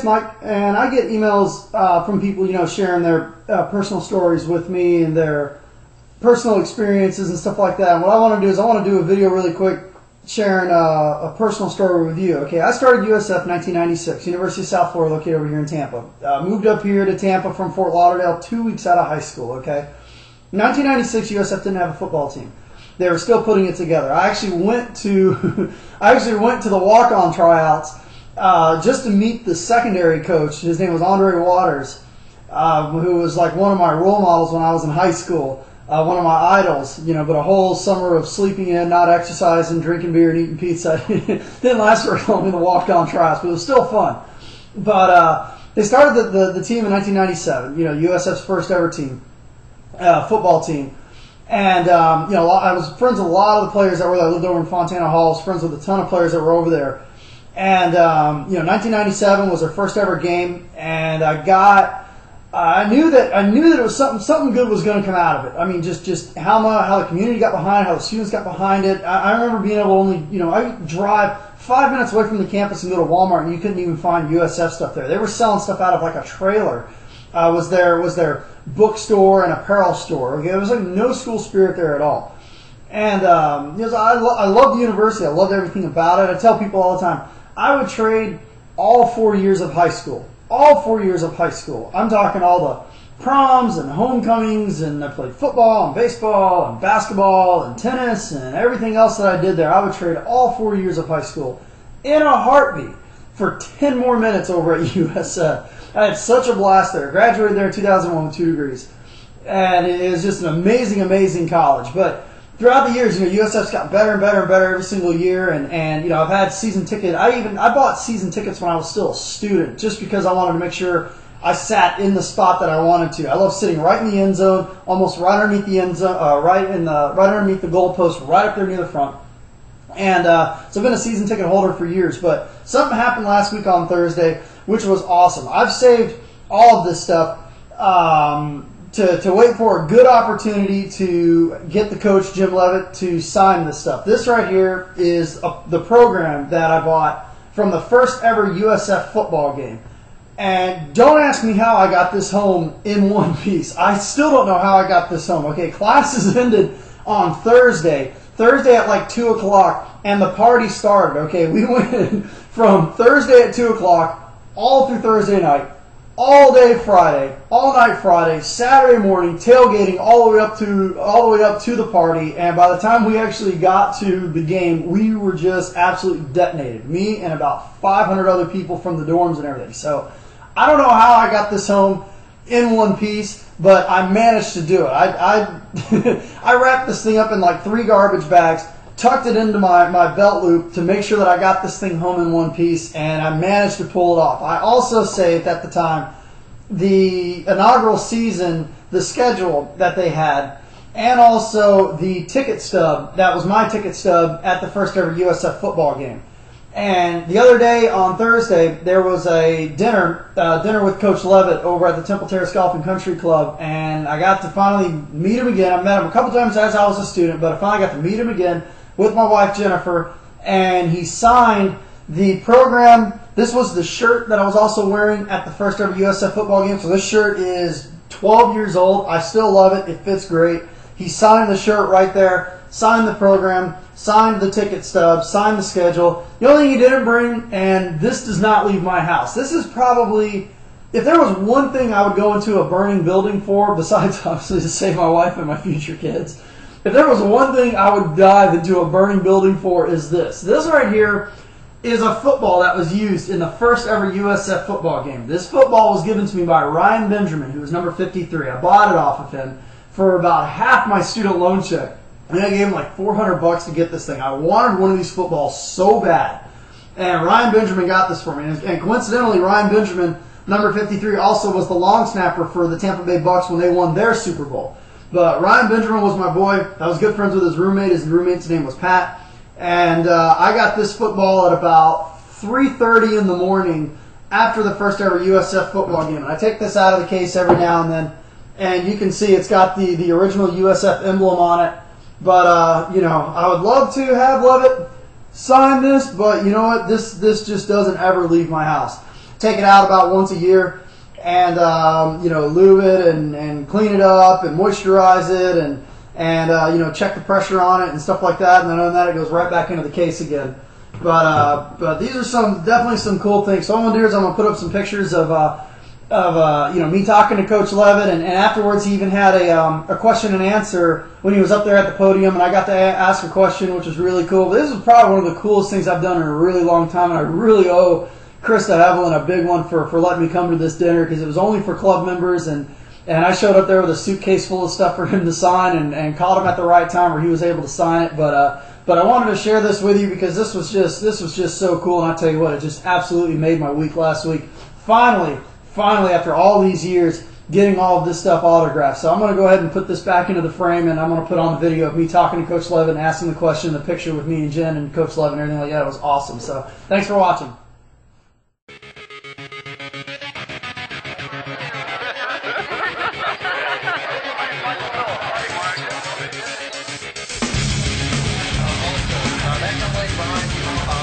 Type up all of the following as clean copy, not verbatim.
it's Mike, and I get emails from people, sharing their personal stories with me and their personal experiences and stuff like that. And what I want to do is I want to do a video really quick sharing a personal story with you. Okay, I started USF 1996, University of South Florida, located over here in Tampa. Moved up here to Tampa from Fort Lauderdale 2 weeks out of high school, okay? In 1996, USF didn't have a football team. They were still putting it together. I actually went to the walk-on tryouts just to meet the secondary coach. His name was Andre Waters, who was like one of my role models when I was in high school. One of my idols, but a whole summer of sleeping in, not exercising, drinking beer, and eating pizza didn't last very long in the walk-on tryouts, but it was still fun. But they started the team in 1997, USF's first ever team, football team. And, I was friends with a lot of the players that were there. I lived over in Fontana Hall. I was friends with a ton of players that were over there. And, 1997 was their first ever game, and I knew that it was something good was going to come out of it. I mean, just how the community got behind it, how the students got behind it. I remember being able to only, I could drive 5 minutes away from the campus and go to Walmart, and you couldn't even find USF stuff there. They were selling stuff out of like a trailer. Was their bookstore and apparel store. Okay, there was like no school spirit there at all. And I loved the university. I loved everything about it. I tell people all the time, I would trade all 4 years of high school. All 4 years of high school. I'm talking all the proms and homecomings, and I played football and baseball and basketball and tennis and everything else that I did there. I would trade all 4 years of high school in a heartbeat for 10 more minutes over at USF. I had such a blast there. Graduated there in 2001 with 2 degrees. And it was just an amazing, amazing college. But throughout the years, USF's got better and better and better every single year, and I've had season ticket. I bought season tickets when I was still a student, just because I wanted to make sure I sat in the spot that I wanted to. I love sitting right in the end zone, almost right underneath the end zone, right underneath the goalpost, right up there near the front. And so I've been a season ticket holder for years. But something happened last week on Thursday, which was awesome. I've saved all of this stuff to wait for a good opportunity to get the Coach Jim Leavitt to sign this stuff. This right here is the program that I bought from the first ever USF football game. And don't ask me how I got this home in one piece. I still don't know how I got this home. Okay, classes ended on Thursday at like 2 o'clock, and the party started. Okay, we went from Thursday at 2 o'clock all through Thursday night, all day Friday, all night Friday, Saturday morning, tailgating all the way up to the party. And by the time we actually got to the game, we were just absolutely detonated. Me and about 500 other people from the dorms and everything. So I don't know how I got this home in one piece, but I managed to do it. I wrapped this thing up in like 3 garbage bags, tucked it into my belt loop to make sure that I got this thing home in one piece, and I managed to pull it off. I also saved at the time the inaugural season, the schedule that they had, and also the ticket stub. That was my ticket stub at the first ever USF football game. And the other day on Thursday, there was a dinner with Coach Leavitt over at the Temple Terrace Golf and Country Club, and I got to finally meet him again. I met him a couple times as I was a student, but I finally got to meet him again with my wife Jennifer, and he signed the program. This was the shirt that I was also wearing at the first ever USF football game. So this shirt is 12 years old. I still love it. It fits great. He signed the shirt right there, signed the program, signed the ticket stub, signed the schedule. The only thing he didn't bring, and this does not leave my house. This is probably, if there was one thing I would go into a burning building for, besides obviously to save my wife and my future kids, if there was one thing I would dive into a burning building for, is this. This right here is a football that was used in the first ever USF football game. This football was given to me by Ryan Benjamin, who was number 53. I bought it off of him for about half my student loan check. And I gave him like $400 to get this thing. I wanted one of these footballs so bad. And Ryan Benjamin got this for me. And coincidentally, Ryan Benjamin, number 53, also was the long snapper for the Tampa Bay Bucks when they won their Super Bowl. But Ryan Benjamin was my boy. I was good friends with his roommate. His roommate's name was Pat. And I got this football at about 3:30 in the morning after the first ever USF football game. And I take this out of the case every now and then. And you can see it's got the original USF emblem on it. But, I would love to have Leavitt sign this, but you know what? This just doesn't ever leave my house. take it out about once a year and lube it and clean it up and moisturize it and check the pressure on it and stuff like that. And then other than that, it goes right back into the case again. But these are definitely some cool things. So what I'm gonna do is I'm gonna put up some pictures of me talking to Coach Leavitt, and afterwards he even had a question and answer when he was up there at the podium, and I got to ask a question, which was really cool. But this is probably one of the coolest things I've done in a really long time, and I really owe Krista Evelyn a big one for letting me come to this dinner, because it was only for club members, and I showed up there with a suitcase full of stuff for him to sign, and caught him at the right time where he was able to sign it. But I wanted to share this with you because this was just so cool, and I tell you what, it just absolutely made my week last week. Finally, after all these years, getting all of this stuff autographed. So I'm going to go ahead and put this back into the frame, and I'm going to put on the video of me talking to Coach Leavitt and asking the question, the picture with me and Jen and Coach Leavitt and everything like that. It was awesome. So thanks for watching.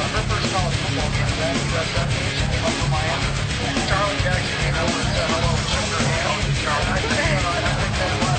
Her first college football game, that USF game, she came up from Miami. Charlie Jackson came over and said hello and shook her hand. I think that was.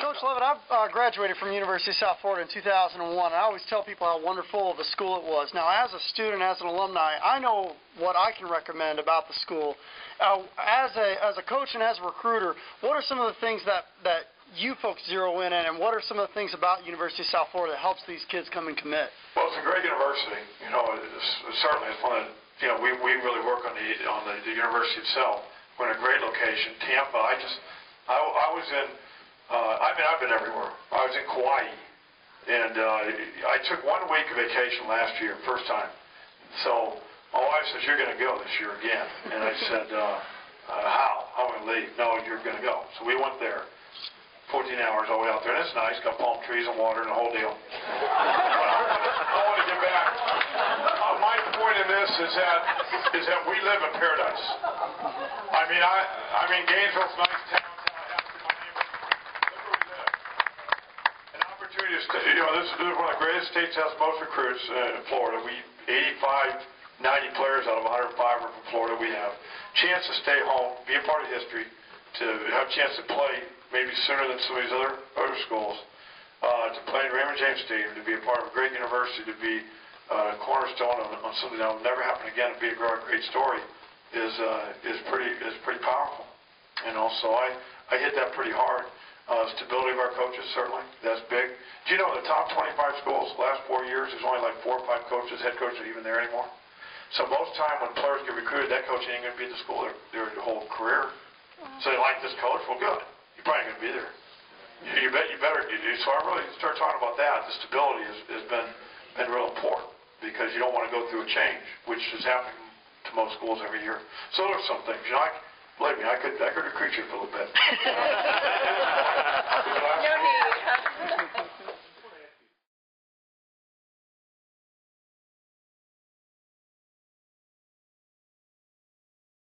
Coach Leavitt, I graduated from the University of South Florida in 2001, and I always tell people how wonderful of a school it was. Now, as a student, as an alumni, I know what I can recommend about the school. As a coach and as a recruiter, what are some of the things that you folks zero in on, and what are some of the things about University of South Florida that helps these kids come and commit? Well, it's a great university. It's certainly it's one of we really work on the university itself. We're in a great location, Tampa. I was in. I've been everywhere. I was in Kauai, and I took 1 week of vacation last year, first time. So my wife says, "You're going to go this year again." And I said, "How? I'm going to leave." "No, you're going to go." So we went there, 14 hours all the way out there, and it's nice. Got palm trees and water and the whole deal. I want to get back. My point in this is that we live in paradise. I mean, Gainesville's nice town. This is one of the greatest states that has most recruits in Florida. 85, 90 players out of 105 are from Florida. We have chance to stay home, be a part of history, to have a chance to play maybe sooner than some of these other schools, to play in Raymond James Stadium, to be a part of a great university, to be a cornerstone on something that will never happen again, to be a great story is pretty powerful. And also, I hit that pretty hard. Stability of our coaches, certainly. That's big. Do you know the top 25 schools the last 4 years, there's only like 4 or 5 coaches, head coaches are even there anymore? So most time when players get recruited, that coach ain't going to be at the school their whole career. So they like this coach, well, good. You're probably going to be there. You better. So I really start talking about that. The stability has been real important because you don't want to go through a change, which is happening to most schools every year. So there's some things. Believe me, I could recruit you for a little bit. No need.